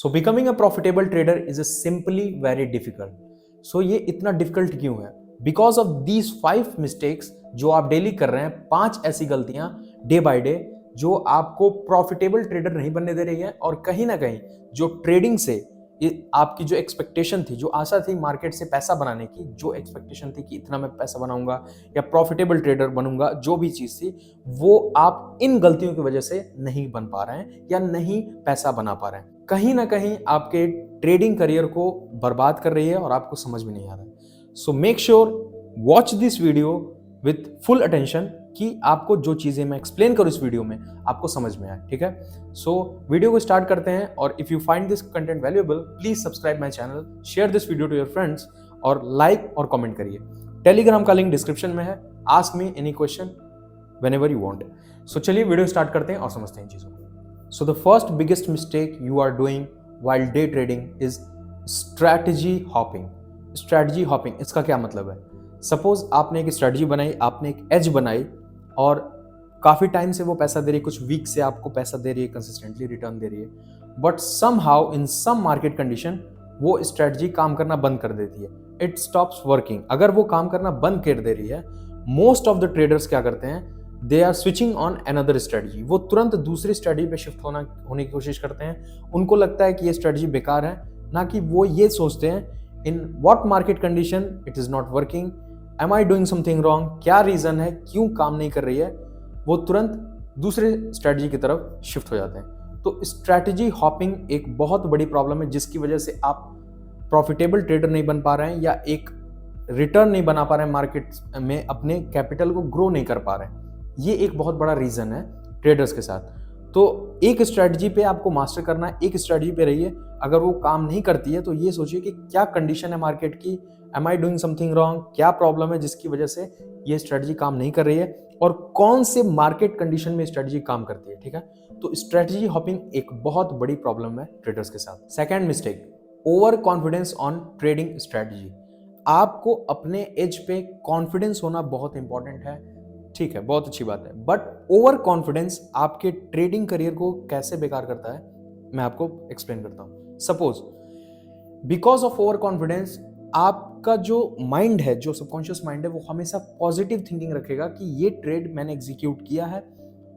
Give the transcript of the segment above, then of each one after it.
So becoming a profitable trader is simply very difficult. So ये इतना difficult क्यों है? बिकॉज ऑफ दीज 5 मिस्टेक्स जो आप डेली कर रहे हैं, 5 ऐसी गलतियां डे बाय डे जो आपको प्रॉफिटेबल ट्रेडर नहीं बनने दे रही है, और कहीं ना कहीं जो ट्रेडिंग से आपकी जो एक्सपेक्टेशन थी, जो आशा थी मार्केट से पैसा बनाने की, जो एक्सपेक्टेशन थी कि इतना मैं पैसा बनाऊंगा या प्रॉफिटेबल ट्रेडर बनूंगा, जो भी चीज थी वो आप इन गलतियों की वजह से नहीं बन पा रहे हैं या नहीं पैसा बना पा रहे हैं। कहीं ना कहीं आपके ट्रेडिंग करियर को बर्बाद कर रही है और आपको समझ में नहीं आ रहा है। So make sure watch this video with full attention कि आपको जो चीजें मैं एक्सप्लेन करूं इस वीडियो में आपको समझ में आए। ठीक है, सो वीडियो को स्टार्ट करते हैं। और if you find this content valuable, please subscribe my channel, share this video to your friends और लाइक और कमेंट करिए। टेलीग्राम का लिंक डिस्क्रिप्शन में है। Ask me any question whenever you want. So चलिए वीडियो स्टार्ट करते हैं और समझते हैं चीजों को। So the first biggest mistake you are doing while day trading is strategy hopping. Strategy hopping इसका क्या मतलब है? सपोज आपने एक स्ट्रेटजी बनाई, आपने एक एज बनाई और काफी टाइम से वो पैसा दे रही है, कुछ वीक से आपको पैसा दे रही है, कंसिस्टेंटली रिटर्न दे रही है, but somehow in some market condition वो स्ट्रेटजी काम करना बंद कर देती है। It stops working. अगर वो काम करना बंद कर दे रही है, मोस्ट ऑफ द ट्रेडर्स क्या करते हैं, they are switching on another strategy. वो तुरंत दूसरी स्ट्रेटजी पे शिफ्ट होने की कोशिश करते हैं। उनको लगता है कि ये स्ट्रेटजी बेकार है, ना कि वो ये सोचते हैं in what market condition it is not working, am I doing something wrong, क्या रीजन है, क्यों काम नहीं कर रही है। वो तुरंत दूसरे स्ट्रेटजी की तरफ शिफ्ट हो जाते हैं। तो स्ट्रेटजी हॉपिंग एक बहुत बड़ी प्रॉब्लम है जिसकी वजह से आप प्रॉफिटेबल ट्रेडर नहीं बन पा रहे हैं या एक रिटर्न नहीं बना पा रहे हैं, मार्केट में अपने कैपिटल को ग्रो नहीं कर पा रहे हैं। ये एक बहुत बड़ा रीजन है ट्रेडर्स के साथ। तो एक स्ट्रेटजी पे आपको मास्टर करना है, एक स्ट्रेटजी पे रहिए। अगर वो काम नहीं करती है तो ये सोचिए कि क्या कंडीशन है मार्केट की, am I doing something wrong, क्या प्रॉब्लम है जिसकी वजह से ये स्ट्रेटजी काम नहीं कर रही है, और कौन से मार्केट कंडीशन में स्ट्रेटजी काम करती है। ठीक है, तो स्ट्रेटजी हॉपिंग एक बहुत बड़ी प्रॉब्लम है ट्रेडर्स के साथ। Second mistake, over confidence on trading strategy. आपको अपने एज पे कॉन्फिडेंस होना बहुत इंपॉर्टेंट है, ठीक है, बहुत अच्छी बात है, बट ओवर कॉन्फिडेंस आपके ट्रेडिंग करियर को कैसे बेकार करता है मैं आपको एक्सप्लेन करता हूं। Suppose because of over confidence आपका जो माइंड है, जो सबकॉन्शियस माइंड है, वो हमेशा पॉजिटिव थिंकिंग रखेगा कि ये ट्रेड मैंने एग्जीक्यूट किया है।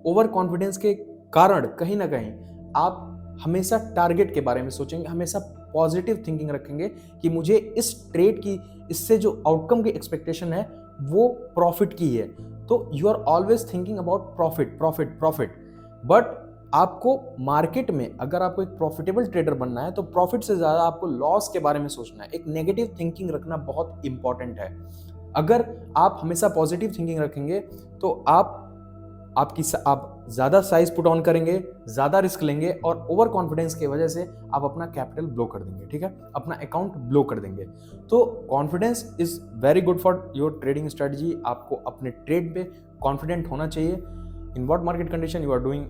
ओवर कॉन्फिडेंस के कारण कहीं ना कहीं आप हमेशा टारगेट के बारे में सोचेंगे, हमेशा पॉजिटिव थिंकिंग रखेंगे कि मुझे इस ट्रेड की, इससे जो आउटकम की एक्सपेक्टेशन है वो प्रॉफिट की है। तो you are always thinking about profit profit profit. But आपको मार्केट में अगर आपको एक प्रॉफिटेबल ट्रेडर बनना है तो प्रॉफिट से ज्यादा आपको लॉस के बारे में सोचना है। एक नेगेटिव थिंकिंग रखना बहुत इंपॉर्टेंट है। अगर आप हमेशा पॉजिटिव थिंकिंग रखेंगे तो आप ज्यादा साइज पुट ऑन करेंगे, ज्यादा रिस्क लेंगे, और ओवर कॉन्फिडेंस की वजह से आप अपना कैपिटल ब्लो कर देंगे। ठीक है, अपना अकाउंट ब्लो कर देंगे। तो confidence is very good for your trading strategy. आपको अपने ट्रेड पे कॉन्फिडेंट होना चाहिए। In what market condition you are doing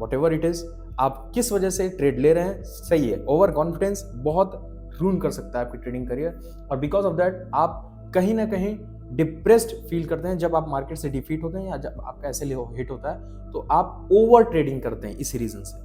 whatever it is, आप किस वजह से ट्रेड ले रहे हैं, सही है। ओवर कॉन्फिडेंस बहुत रूइन कर सकता है आपकी ट्रेडिंग करियर, और बिकॉज ऑफ दैट आप कहीं ना कहीं डिप्रेस्ड फील करते हैं जब आप मार्केट से डिफीट होते हैं या जब आपका ऐसे हिट होता है तो आप ओवर ट्रेडिंग करते हैं इसी रीजन से।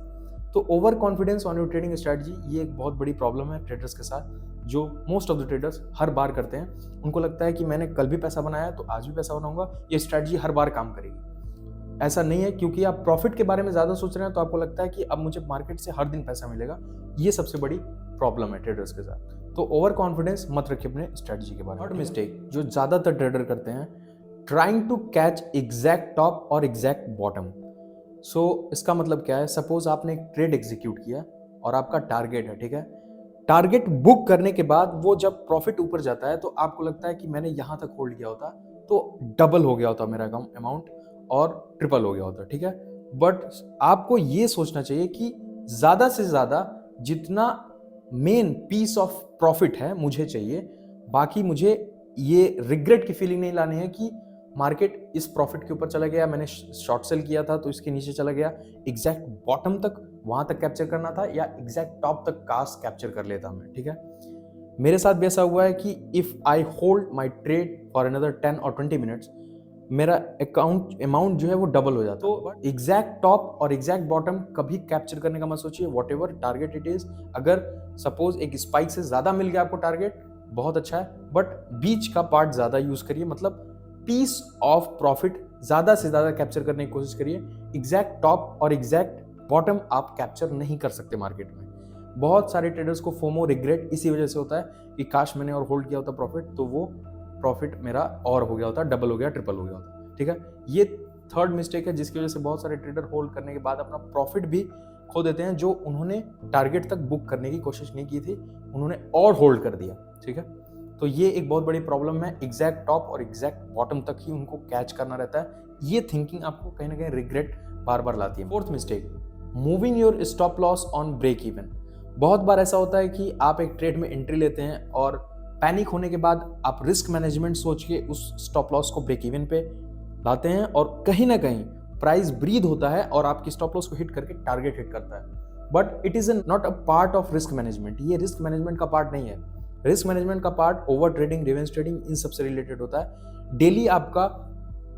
तो over confidence on your trading strategy ये एक बहुत बड़ी प्रॉब्लम है ट्रेडर्स के साथ, जो मोस्ट ऑफ द ट्रेडर्स हर बार करते हैं। उनको लगता है कि मैंने कल भी पैसा बनाया तो आज भी पैसा बनाऊंगा, ये स्ट्रेटजी हर बार काम करेगी। ऐसा नहीं है, क्योंकि आप प्रॉफिट के बारे में ज्यादा सोच रहे हैं तो आपको लगता है कि अब मुझे मार्केट से हर दिन पैसा मिलेगा। ये सबसे बड़ी प्रॉब्लम है ट्रेडर्स के साथ। तो ओवर कॉन्फिडेंस मत रखिए अपने स्ट्रेटजी के बारे में। थर्ड मिस्टेक जो ज्यादातर ट्रेडर करते हैं, trying to catch exact top और एग्जैक्ट बॉटम। सो इसका मतलब क्या है, सपोज आपने एक ट्रेड एग्जीक्यूट किया और आपका टारगेट है, ठीक है, टारगेट बुक करने के बाद वो जब प्रॉफिट ऊपर जाता है तो आपको लगता है कि मैंने यहां तक होल्ड किया होता तो डबल हो गया होता मेरा अमाउंट और ट्रिपल हो गया होता। ठीक है, बट आपको ये सोचना चाहिए कि ज्यादा से ज्यादा जितना मेन पीस ऑफ प्रॉफिट है मुझे चाहिए, बाकी मुझे ये रिग्रेट की फीलिंग नहीं लानी है कि मार्केट इस प्रॉफिट के ऊपर चला गया, मैंने शॉर्ट सेल किया था तो इसके नीचे चला गया, एग्जैक्ट बॉटम तक वहां तक कैप्चर करना था या एग्जैक्ट टॉप तक काश कैप्चर कर लेता मैं। ठीक है, मेरे साथ भी ऐसा हुआ है कि if I hold my trade for another 10 और 20 मिनट्स, मेरा अमाउंट जो है वो डबल हो जाता है। तो एग्जैक्ट टॉप और एग्जैक्ट बॉटम कभी कैप्चर करने का मत सोचिए। What ever target it is, अगर सपोज एक स्पाइक से ज्यादा मिल गया आपको टारगेट, बहुत अच्छा है, बट बीच का पार्ट ज्यादा यूज करिए, मतलब पीस ऑफ प्रॉफिट ज्यादा से ज्यादा कैप्चर करने की कोशिश करिए। एग्जैक्ट टॉप और एग्जैक्ट बॉटम आप कैप्चर नहीं कर सकते मार्केट में। बहुत सारे ट्रेडर्स को फोमो रिग्रेट इसी वजह से होता है कि काश मैंने और होल्ड किया होता प्रॉफिट, तो वो प्रॉफिट मेरा और हो गया होता, डबल हो गया, ट्रिपल हो गया होता। ठीक है, ये थर्ड मिस्टेक है जिसकी वजह से बहुत सारे ट्रेडर होल्ड करने के बाद अपना प्रॉफिट भी खो देते हैं, जो उन्होंने टारगेट तक बुक करने की कोशिश नहीं की थी, उन्होंने और होल्ड कर दिया। ठीक है, तो ये एक बहुत बड़ी प्रॉब्लम है। एग्जैक्ट टॉप और एग्जैक्ट बॉटम तक ही उनको कैच करना रहता है। ये थिंकिंग आपको कहीं ना कहीं रिग्रेट बार बार लाती है। Fourth mistake, moving your stop loss on break even. बहुत बार ऐसा होता है कि आप एक ट्रेड में एंट्री लेते हैं और पैनिक होने के बाद आप रिस्क मैनेजमेंट सोच के उस स्टॉप लॉस को ब्रेक इवन पे लाते हैं और कहीं ना कहीं प्राइस ब्रीद होता है और आपकी स्टॉप लॉस को हिट करके टारगेट हिट करता है। But it is not a part of risk management. ये रिस्क मैनेजमेंट का पार्ट नहीं है। रिस्क मैनेजमेंट का part over trading, revenge trading, इन सबसे रिलेटेड होता है। डेली आपका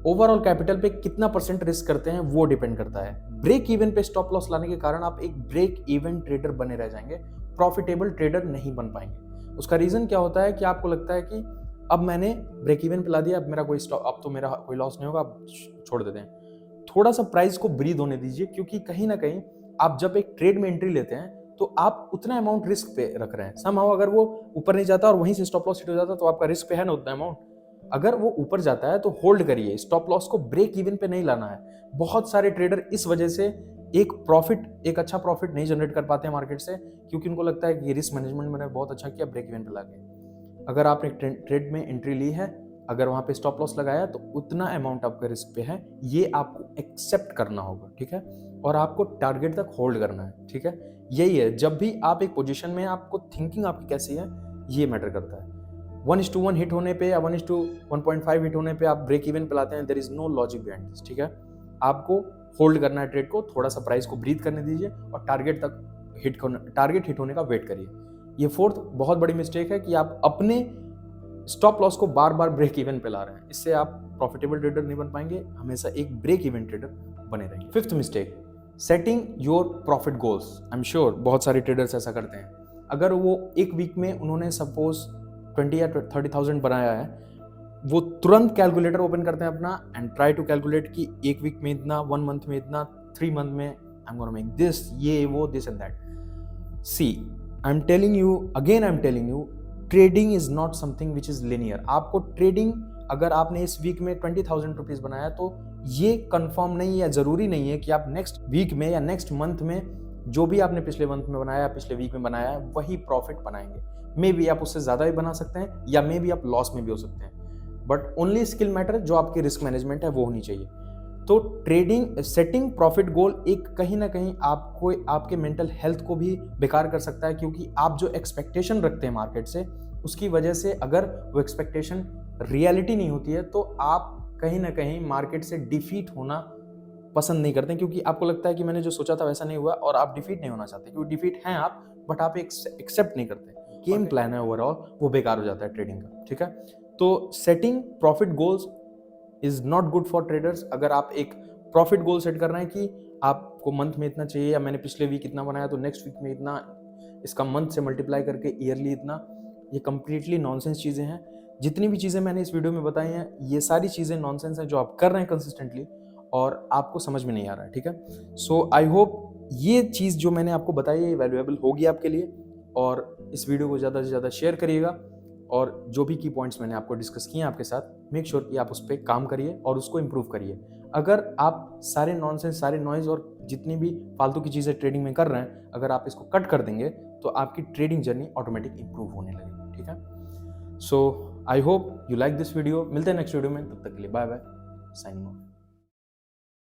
ओवरऑल कैपिटल पे कितना परसेंट रिस्क करते हैं वो डिपेंड करता है। ब्रेक इवन पे स्टॉप लॉस लाने के कारण आप एक ब्रेक इवन ट्रेडर बने रह जाएंगे, प्रॉफिटेबल ट्रेडर नहीं बन पाएंगे। उसका रीजन क्या होता है कि आपको लगता है कि अब मैंने ब्रेक इवन पे ला दिया, अब मेरा कोई स्टॉप, अब तो मेरा कोई लॉस नहीं होगा, अब छोड़ देते हैं। थोड़ा सा प्राइस को ब्रीद होने दीजिए, क्योंकि कहीं ना कहीं आप जब एक ट्रेड में एंट्री लेते हैं तो आप उतना अमाउंट रिस्क पे रख रहे हैं। समहाउ अगर वो ऊपर नहीं जाता और वहीं से स्टॉप लॉस हिट हो जाता तो आपका रिस्क पे है ना उतना अमाउंट। अगर वो ऊपर जाता है तो होल्ड करिए, स्टॉप लॉस को ब्रेक इवन पे नहीं लाना है। बहुत सारे ट्रेडर इस वजह से एक अच्छा प्रॉफिट नहीं जनरेट कर पाते हैं मार्केट से, क्योंकि उनको लगता है कि रिस्क मैनेजमेंट मैंने बहुत अच्छा किया, ब्रेक इवन पे ला गए। अगर आपने ट्रेड में एंट्री ली है, अगर वहां पे स्टॉप लॉस लगाया तो उतना अमाउंट आपका रिस्क पे है, ये आपको एक्सेप्ट करना होगा। ठीक है, और आपको टारगेट तक होल्ड करना है। ठीक है, यही है, जब भी आप एक पोजीशन में, आपको थिंकिंग आपकी कैसी है ये मैटर करता है। 1:1 हिट होने पे या 1:1.5 हिट होने पे आप ब्रेक इवन पे लाते हैं, there is no logic behind this. ठीक है, आपको होल्ड करना है ट्रेड को, थोड़ा सा प्राइस को ब्रीथ करने दीजिए और टारगेट हिट होने का वेट करिए। ये फोर्थ बहुत बड़ी मिस्टेक है कि आप अपने स्टॉप लॉस को बार बार ब्रेक इवन पे ला रहे हैं। इससे आप प्रॉफिटेबल ट्रेडर नहीं बन पाएंगे, हमेशा एक ब्रेक इवन ट्रेडर बने रहेंगे। Fifth mistake, setting your profit goals. I am sure बहुत सारे ट्रेडर्स ऐसा करते हैं। अगर वो एक वीक में उन्होंने सपोज 20 या 30,000 बनाया है, वो तुरंत कैलकुलेटर ओपन करते हैं अपना एंड ट्राई टू कैलकुलेट कि एक वीक में इतना, 1 मंथ में इतना, 3 मंथ में I am gonna make this, ये वो, this and that. See, I am telling you trading is not something which is linear. आपको ट्रेडिंग, अगर आपने इस वीक में 20,000 रुपीज बनाया तो ये कंफर्म नहीं है, जरूरी नहीं है कि आप नेक्स्ट वीक में या नेक्स्ट मंथ में जो भी आपने पिछले मंथ में बनाया, पिछले वीक में बनाया है, वही प्रॉफिट बनाएंगे। मे बी आप उससे ज्यादा भी बना सकते हैं या मे बी आप लॉस में भी हो सकते हैं, बट ओनली स्किल मैटर, जो आपकी रिस्क मैनेजमेंट है वो होनी चाहिए। तो ट्रेडिंग, सेटिंग प्रॉफिट गोल एक कहीं ना कहीं आपको, आपके मेंटल हेल्थ को भी बेकार कर सकता है, क्योंकि आप जो एक्सपेक्टेशन रखते हैं मार्केट से, उसकी वजह से अगर वो एक्सपेक्टेशन रियलिटी नहीं होती है तो आप कहीं ना कहीं मार्केट से डिफीट होना पसंद नहीं करते, क्योंकि आपको लगता है कि मैंने जो सोचा था वैसा नहीं हुआ और आप डिफीट नहीं होना चाहते, क्योंकि डिफीट हैं आप, बट आप एक्सेप्ट नहीं करते। गेम प्लान है ओवरऑल वो बेकार हो जाता है ट्रेडिंग का। ठीक है, तो setting profit goals is not good for traders. अगर आप एक प्रॉफिट गोल सेट कर रहे हैं कि आपको मंथ में इतना चाहिए, या मैंने पिछले वीक इतना बनाया तो नेक्स्ट वीक में इतना, इसका मंथ से मल्टीप्लाई करके ईयरली इतना, ये कंप्लीटली नॉनसेंस चीज़ें हैं। जितनी भी चीज़ें मैंने इस वीडियो में बताई हैं, ये सारी चीज़ें नॉनसेंस हैं जो आप कर रहे हैं कंसिस्टेंटली और आपको समझ में नहीं आ रहा है। ठीक है, सो आई होप ये चीज़ जो मैंने आपको बताई है वैल्यूएबल होगी आपके लिए, और इस वीडियो को ज़्यादा से ज़्यादा शेयर करिएगा, और जो भी की पॉइंट्स मैंने आपको डिस्कस किए हैं आपके साथ, मेक श्योर कि आप उस पर काम करिए और उसको इम्प्रूव करिए। अगर आप सारे नॉनसेंस, सारे नॉइज और जितनी भी फालतू की चीज़ें ट्रेडिंग में कर रहे हैं, अगर आप इसको कट कर देंगे तो आपकी ट्रेडिंग जर्नी ऑटोमेटिक इंप्रूव होने लगेगी। ठीक है, so I hope you like this video. मिलते हैं नेक्स्ट वीडियो में, तब तक के लिए बाय बाय, साइनिंग ऑफ।